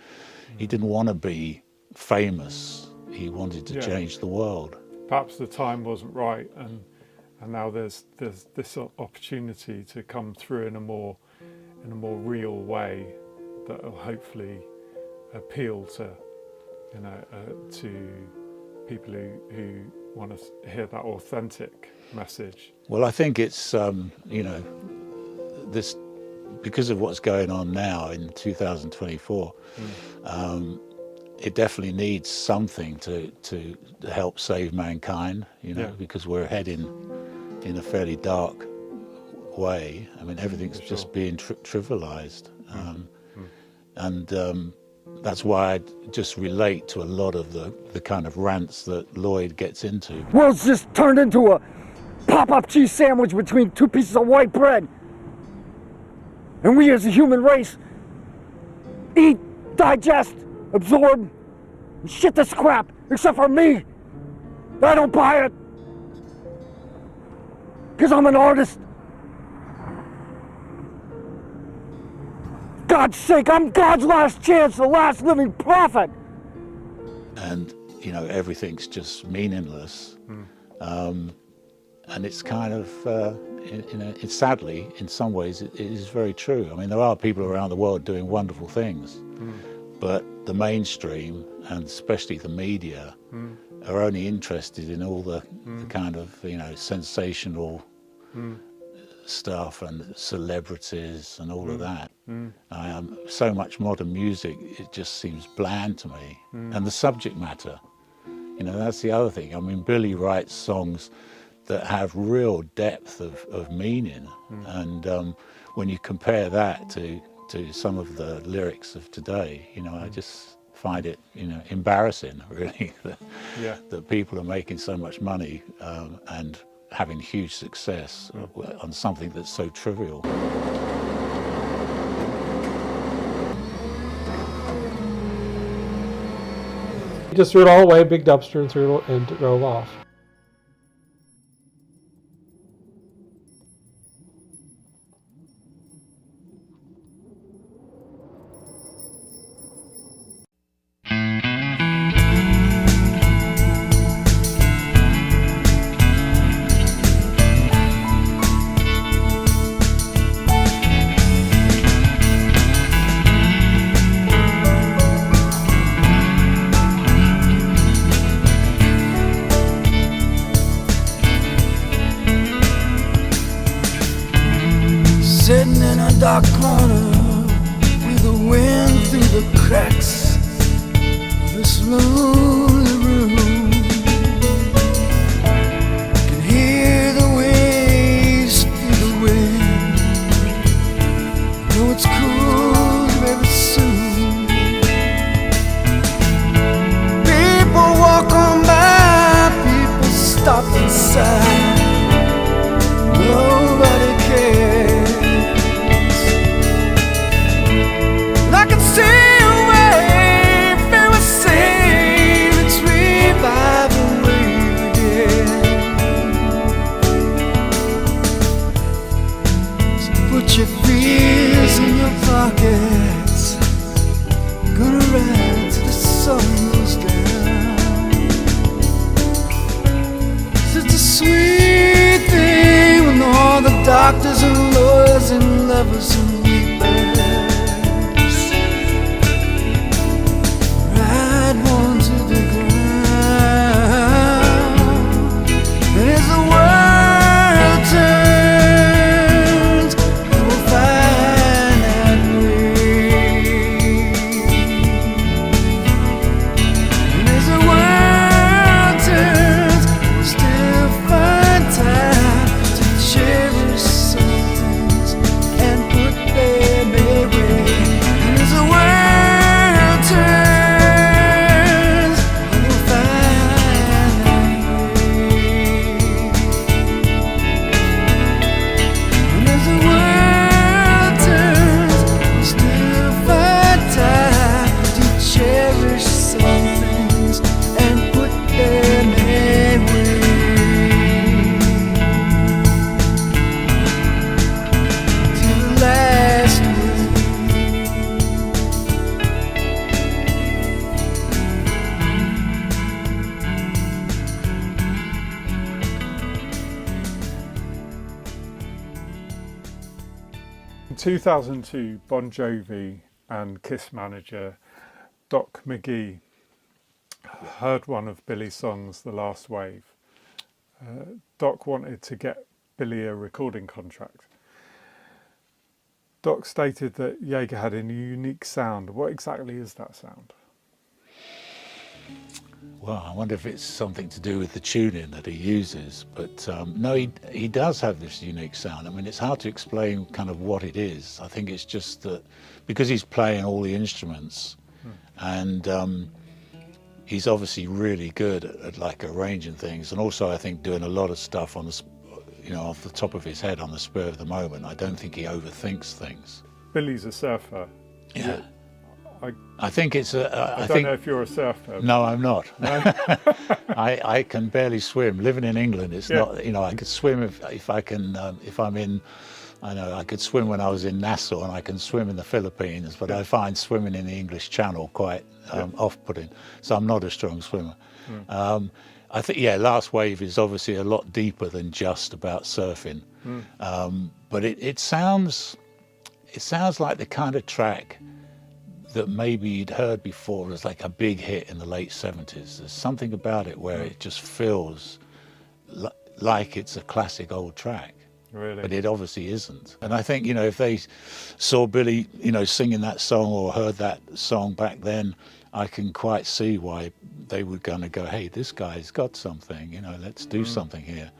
S20: want to be famous. He wanted to change the world.
S22: Perhaps the time wasn't right, and now there's this opportunity to come through in a more in a more real way that will hopefully appeal to, to people who want to hear that authentic message.
S20: Well, I think it's, this, because of what's going on now in 2024, it definitely needs something to help save mankind, because we're heading in a fairly dark way. I mean, everything's just being trivialized. And that's why I just relate to a lot of the kind of rants that Lloyd gets into.
S4: World's just turned into a pop-up cheese sandwich between two pieces of white bread. And we as a human race eat, digest, absorb, and shit this crap, except for me. I don't buy it. Because I'm an artist. God's sake, I'm God's last chance, the last living prophet.
S20: And, everything's just meaningless. And it's kind of, it's sadly, in some ways, it is very true. I mean, there are people around the world doing wonderful things, but the mainstream, and especially the media, are only interested in all the kind of, sensational stuff and celebrities and all of that. So much modern music, it just seems bland to me. And the subject matter, that's the other thing. I mean, Billy writes songs that have real depth of meaning, and when you compare that to some of the lyrics of today, I just find it embarrassing, really, that people are making so much money and having huge success on something that's so trivial.
S5: He just threw it all away, big dumpster, and drove off.
S1: Sitting in a dark corner with the wind through the cracks of this lonely room. Can hear the waves through the wind. Know it's cool very soon. People walk on by, people stop inside. Nobody cares. Your fears in your pockets. Gonna ride till the sun goes down. It's a sweet thing when all the doctors and lawyers and lovers and weepers ride one to the ground. And as the world turns, and put
S22: 2002, Bon Jovi and Kiss manager Doc McGee heard one of Billy's songs, The Last Wave. Doc wanted to get Billy a recording contract. Doc stated that Yeager had a unique sound. What exactly is that sound?
S20: Well, I wonder if it's something to do with the tuning that he uses, but no, he does have this unique sound. I mean, it's hard to explain kind of what it is. I think it's just that because he's playing all the instruments, and he's obviously really good at like arranging things, and also I think doing a lot of stuff on the, off the top of his head on the spur of the moment. I don't think he overthinks things.
S22: Billy's a surfer.
S20: Yeah. I think it's a.
S22: I don't know if you're a surfer.
S20: No, I'm not.
S22: No?
S20: I can barely swim. Living in England, it's not. I could swim if I can. If I'm in, I could swim when I was in Nassau, and I can swim in the Philippines. But I find swimming in the English Channel quite off-putting. So I'm not a strong swimmer. I think Last Wave is obviously a lot deeper than just about surfing. But it sounds like the kind of track that maybe you'd heard before as like a big hit in the late 70s. There's something about it where it just feels like it's a classic old track.
S22: Really?
S20: But it obviously isn't. And I think, if they saw Billy, singing that song or heard that song back then, I can quite see why they were going to go, hey, this guy's got something, let's do something here.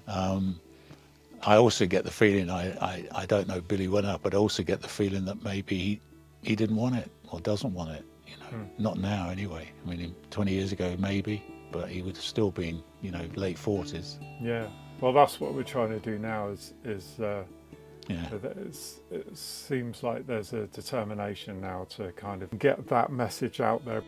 S20: I also get the feeling, I don't know Billy well enough, but I also get the feeling that maybe he didn't want it or doesn't want it, not now anyway. I mean, 20 years ago maybe, but he would have still been, late 40s.
S22: Yeah, well, that's what we're trying to do now is it seems like there's a determination now to kind of get that message out there.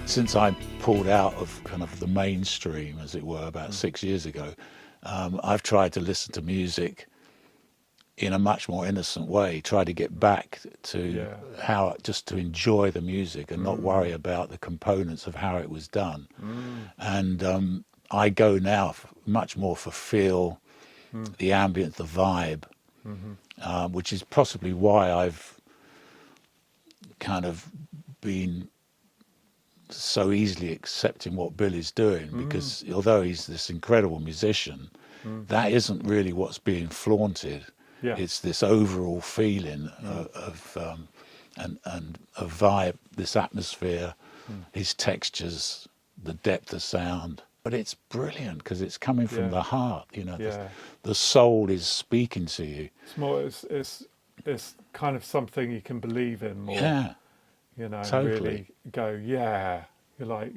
S20: Since I pulled out of kind of the mainstream, as it were, about 6 years ago, I've tried to listen to music in a much more innocent way, try to get back to just to enjoy the music and not worry about the components of how it was done. And I go now much more for feel, the ambient, the vibe, which is possibly why I've kind of been so easily accepting what Billy's doing, because although he's this incredible musician, that isn't really what's being flaunted. It's this overall feeling of and a vibe, this atmosphere, his textures, the depth of sound. But it's brilliant because it's coming from the heart. The soul is speaking to you.
S22: It's more. It's kind of something you can believe in more.
S20: Yeah. Totally.
S22: Really go, you're like,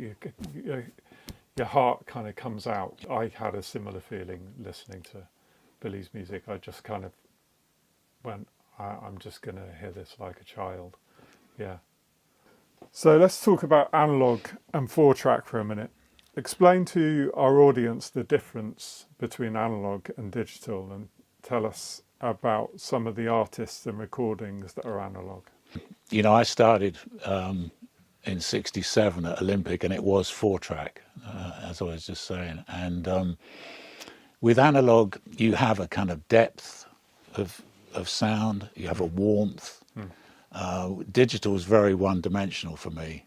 S22: your heart kind of comes out. I had a similar feeling listening to Billy's music. I just kind of went, I'm just going to hear this like a child. Yeah. So let's talk about analog and 4-track for a minute. Explain to our audience the difference between analog and digital, and tell us about some of the artists and recordings that are analog.
S20: I started in '67 at Olympic, and it was 4-track, as I was just saying. And with analog, you have a kind of depth of sound, you have a warmth. Digital is very one-dimensional for me.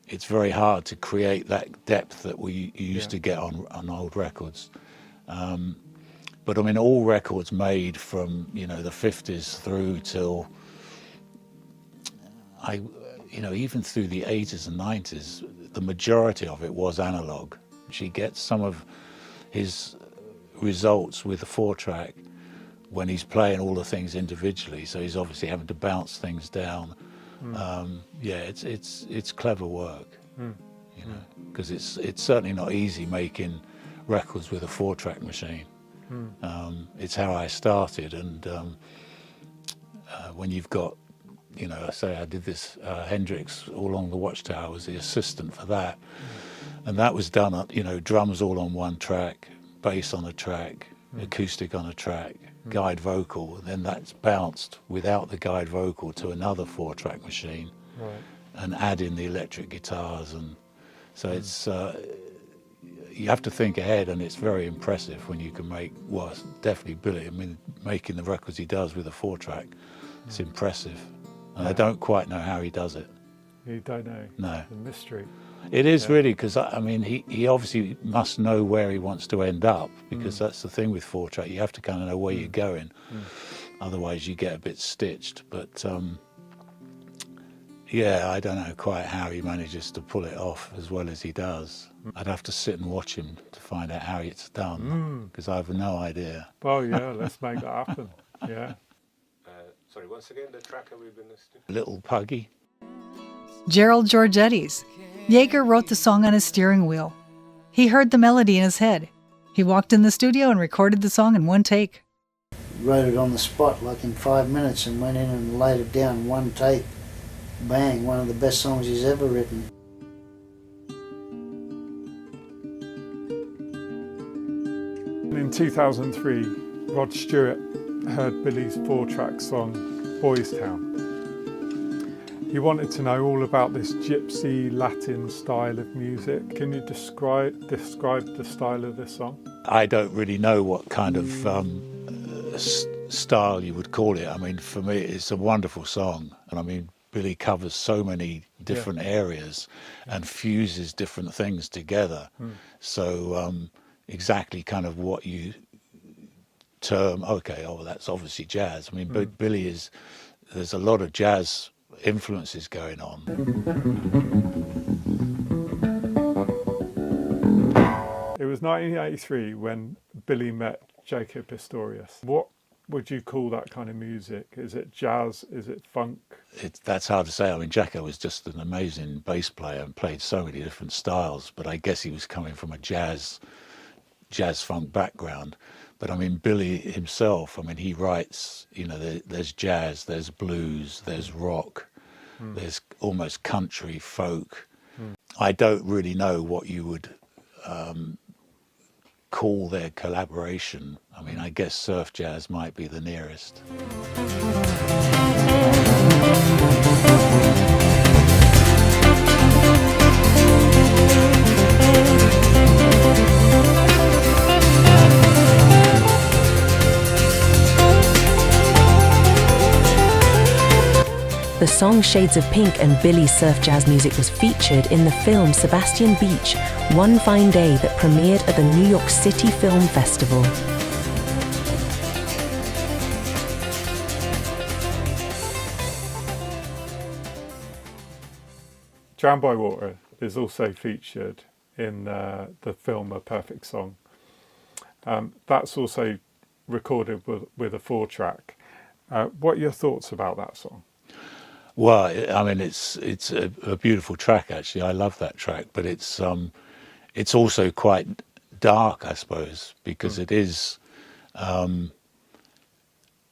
S20: It's very hard to create that depth that we used to get on old records. But I mean, all records made from, the 50s through till even through the 80s and 90s, the majority of it was analog. She gets some of his results with the 4-track when he's playing all the things individually, so he's obviously having to bounce things down. It's clever work, because it's certainly not easy making records with a 4-track machine. It's how I started, and when you've got, I say I did this Hendrix All Along the Watchtower, was the assistant for that, and that was done up, drums all on one track, bass on a track, acoustic on a track, guide vocal, and then that's bounced without the guide vocal to another 4-track machine, and add in the electric guitars, and so it's you have to think ahead, and it's very impressive when you can make, well, it's definitely Billy, I mean, making the records he does with a 4-track, it's impressive, and I don't quite know how he does it.
S22: You don't know?
S20: No.
S22: The mystery.
S20: It is really, because I mean, he obviously must know where he wants to end up, because that's the thing with 4-track, you have to kind of know where you're going, otherwise you get a bit stitched, but yeah, I don't know quite how he manages to pull it off as well as he does. I'd have to sit and watch him to find out how it's done, because I have no idea.
S22: Well, yeah, let's make that happen, yeah.
S6: Sorry, once again, the track that we've been listening to?
S20: Little Puggy.
S8: Gerald Giorgetti's. Yeager wrote the song on his steering wheel. He heard the melody in his head. He walked in the studio and recorded the song in one take.
S9: Wrote it on the spot, like in 5 minutes, and went in and laid it down in one take. Bang, one of the best songs he's ever written.
S22: In 2003, Rod Stewart heard Billy's 4-track song, Boys Town. He wanted to know all about this gypsy Latin style of music. Can you describe the style of this song?
S20: I don't really know what kind of style you would call it. I mean, for me, it's a wonderful song, and I mean, Billy covers so many different areas and fuses different things together. So exactly kind of what you term, okay, oh, that's obviously jazz. I mean, but Billy is, there's a lot of jazz influences going on.
S22: It was 1983 when Billy met Jaco Pastorius. What would you call that kind of music? Is it jazz? Is it funk?
S20: That's hard to say. I mean, Jaco was just an amazing bass player and played so many different styles, but I guess he was coming from a jazz funk background. But I mean, Billy himself, I mean, he writes, you know, there's jazz, there's blues, there's rock, there's almost country, folk. I don't really know what you would call their collaboration. I mean, I guess surf jazz might be the nearest.
S14: The song Shades of Pink and Billy's surf jazz music was featured in the film Sebastian Beach, One Fine Day, that premiered at the New York City Film Festival.
S22: Drowned by Water is also featured in the film A Perfect Song. That's also recorded with a 4-track. What are your thoughts about that song?
S20: Well, I mean, it's a beautiful track, actually. I love that track, but it's also quite dark, I suppose, because it is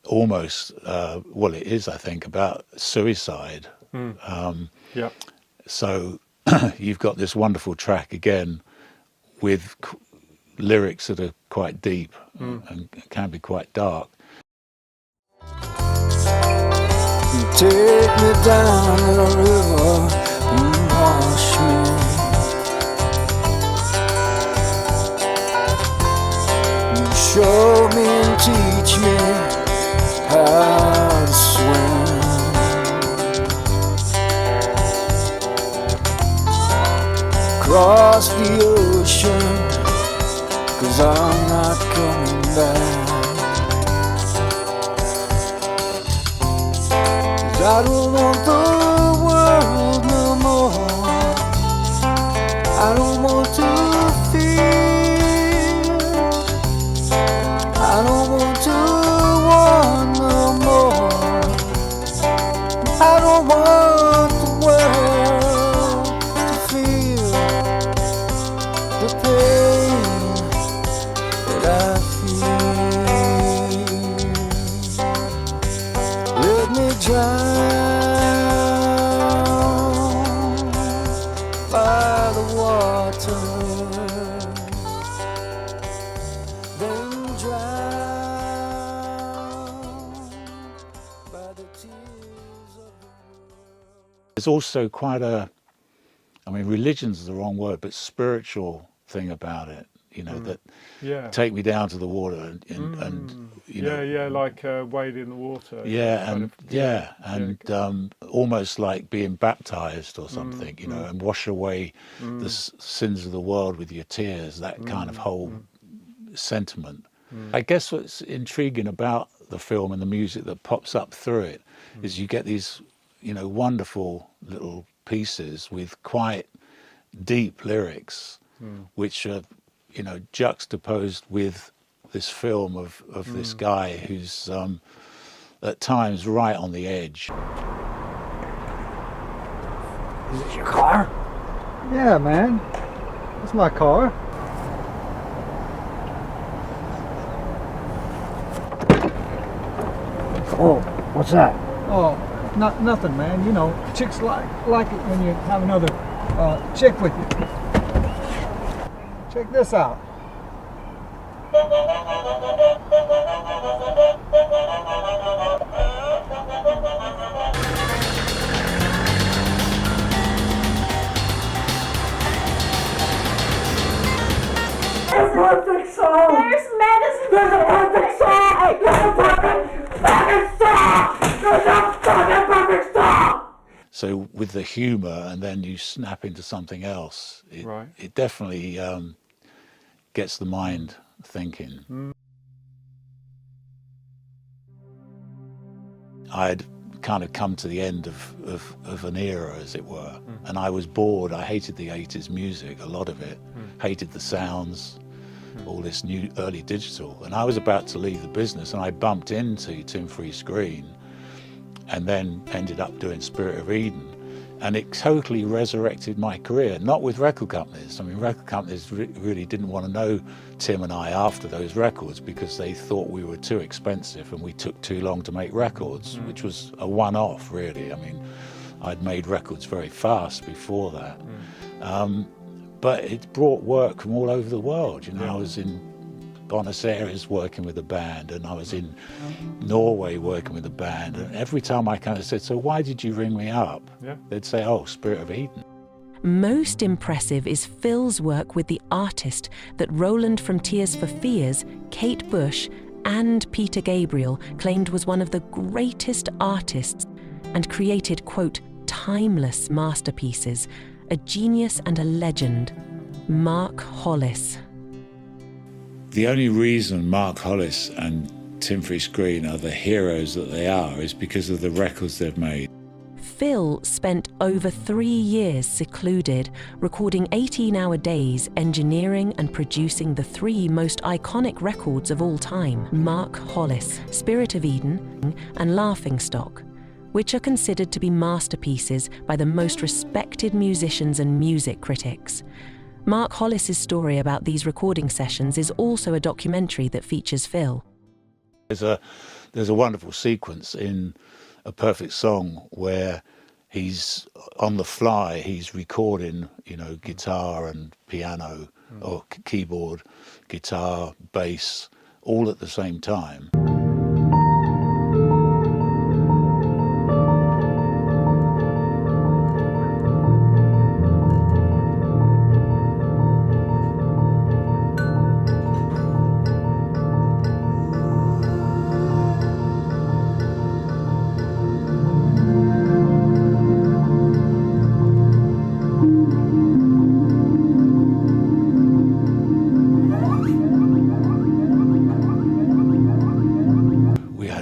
S20: almost, well, it is, I think, about suicide.
S22: Yeah.
S20: So you've got this wonderful track again with lyrics that are quite deep and can be quite dark.
S1: Take me down the river and wash me. Show me and teach me how to swim. Cross the ocean, 'cause I'm not coming back. I don't want the world no more. I don't want to feel. I don't want to want no more. I don't want the world to feel the pain that I feel. Let me drown
S20: there's also quite a, I mean, religion's the wrong word, but spiritual thing about it. You know, that take me down to the water and you know,
S22: like wade in the water.
S20: Almost like being baptized or something, you know, and wash away the sins of the world with your tears. That kind of whole sentiment. I guess what's intriguing about the film and the music that pops up through it is you get these, you know, wonderful little pieces with quite deep lyrics, which are, you know, juxtaposed with this film of this guy who's at times right on the edge.
S4: Is it your car? Yeah, man. It's my car. Oh, what's that?
S2: Oh, nothing, man. You know, chicks like it when you have another chick with you. Check this out.
S1: Perfect song! There's medicine! There's a perfect song! There's a perfect song! There's a fucking perfect song!
S20: So with the humour, and then you snap into something else, it definitely gets the mind thinking. I'd kind of come to the end of an era, as it were, and I was bored. I hated the 80s music, a lot of it, hated the sounds, all this new early digital, and I was about to leave the business, and I bumped into Tim Free Screen and then ended up doing Spirit of Eden, and it totally resurrected my career. Not with record companies. I mean, record companies really didn't want to know Tim and I after those records because they thought we were too expensive and we took too long to make records, which was a one-off, really. I mean, I'd made records very fast before that. But it brought work from all over the world. You know, I was in Buenos Aires working with a band, and I was in Norway working with a band, and every time I kind of said, so why did you ring me up? They'd say, oh, Spirit of Eden.
S14: Most impressive is Phil's work with the artist that Roland from Tears for Fears, Kate Bush, and Peter Gabriel claimed was one of the greatest artists and created, quote, timeless masterpieces, a genius and a legend, Mark Hollis.
S20: The only reason Mark Hollis and Tim Free Screen are the heroes that they are is because of the records they've made.
S14: Phill spent over 3 years secluded, recording 18-hour days, engineering and producing the 3 most iconic records of all time, Mark Hollis, Spirit of Eden, and Laughingstock, which are considered to be masterpieces by the most respected musicians and music critics. Mark Hollis's story about these recording sessions is also a documentary that features Phill.
S20: There's a wonderful sequence in A Perfect Song where he's on the fly, he's recording, you know, guitar and piano, or keyboard, guitar, bass, all at the same time.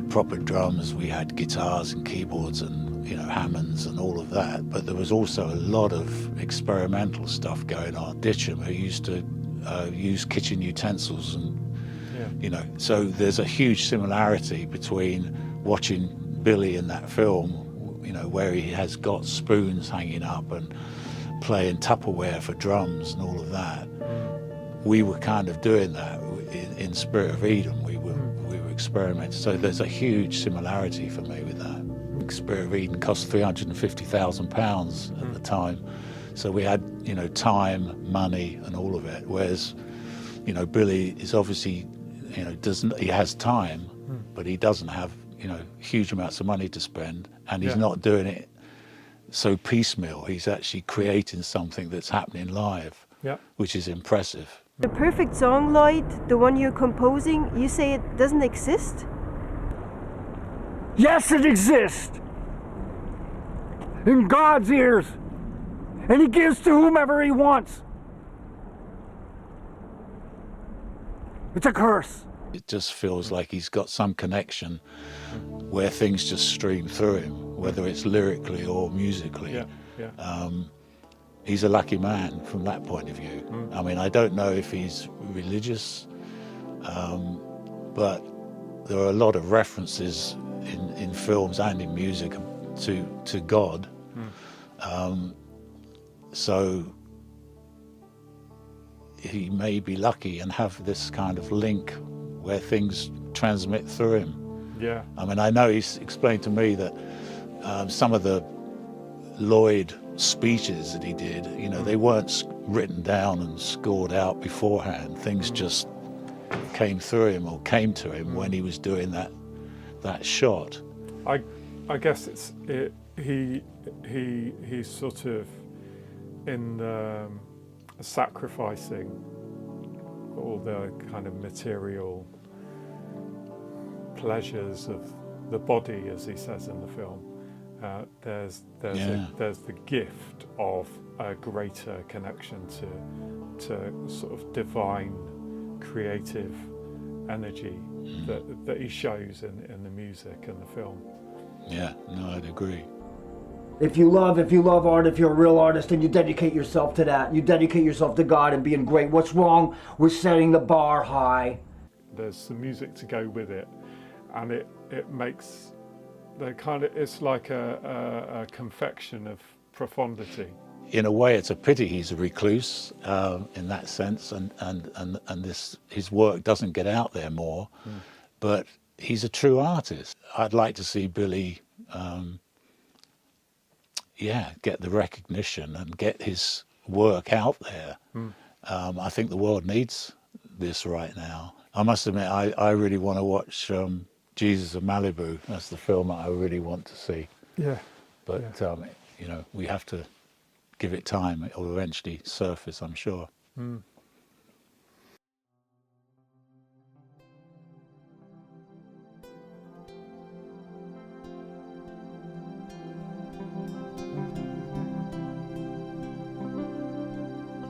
S20: Proper drums, we had guitars and keyboards and, you know, Hammonds and all of that, but there was also a lot of experimental stuff going on. Ditcham, who used to use kitchen utensils, and you know, so there's a huge similarity between watching Billy in that film, you know, where he has got spoons hanging up and playing Tupperware for drums and all of that. We were kind of doing that in Spirit of Eden. We were experimenting. So there's a huge similarity for me with that. Spirit of Eden cost £350,000 at the time. So we had, you know, time, money and all of it. Whereas, you know, Billy is obviously, you know, he has time, but he doesn't have, you know, huge amounts of money to spend, and he's not doing it so piecemeal. He's actually creating something that's happening live, which is impressive.
S17: The perfect song, Lloyd, the one you're composing, you say it doesn't exist?
S4: Yes, it exists! In God's ears! And he gives to whomever he wants. It's a curse.
S20: It just feels like he's got some connection where things just stream through him, whether it's lyrically or musically. He's a lucky man from that point of view. I mean, I don't know if he's religious, but there are a lot of references in films and in music to God. So he may be lucky and have this kind of link where things transmit through him.
S22: Yeah.
S20: I mean, I know he's explained to me that some of the Lloyd speeches that he did, you know, they weren't written down and scored out beforehand. Things just came through him or came to him when he was doing that shot.
S22: I guess he's sort of in sacrificing all the kind of material pleasures of the body, as he says in the film. There's the gift of a greater connection to sort of divine creative energy that he shows in the music and the film.
S20: Yeah, no, I'd agree.
S4: If you love art, if you're a real artist, then you dedicate yourself to that. You dedicate yourself to God and being great. What's wrong with setting the bar high?
S22: There's some music to go with it, and it makes it's like a confection of profundity.
S20: In a way, it's a pity he's a recluse in that sense, and his work doesn't get out there more. But he's a true artist. I'd like to see Billy, get the recognition and get his work out there. I think the world needs this right now. I must admit, I really want to watch Jesus of Malibu. That's the film that I really want to see.
S22: Yeah.
S20: But you know, we have to give it time. It will eventually surface, I'm sure.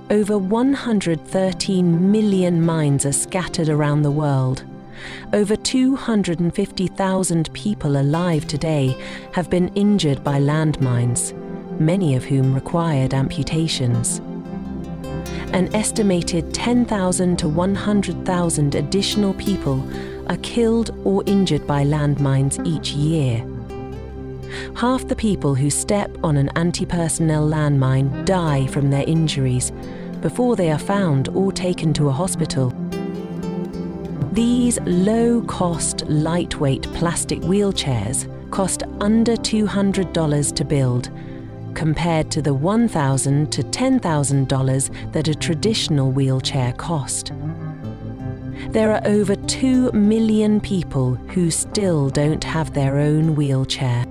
S14: Over 113 million mines are scattered around the world. Over 250,000 people alive today have been injured by landmines, many of whom required amputations. An estimated 10,000 to 100,000 additional people are killed or injured by landmines each year. Half the people who step on an anti-personnel landmine die from their injuries before they are found or taken to a hospital. These low-cost, lightweight plastic wheelchairs cost under $200 to build, compared to the $1,000 to $10,000 that a traditional wheelchair cost. There are over 2 million people who still don't have their own wheelchair.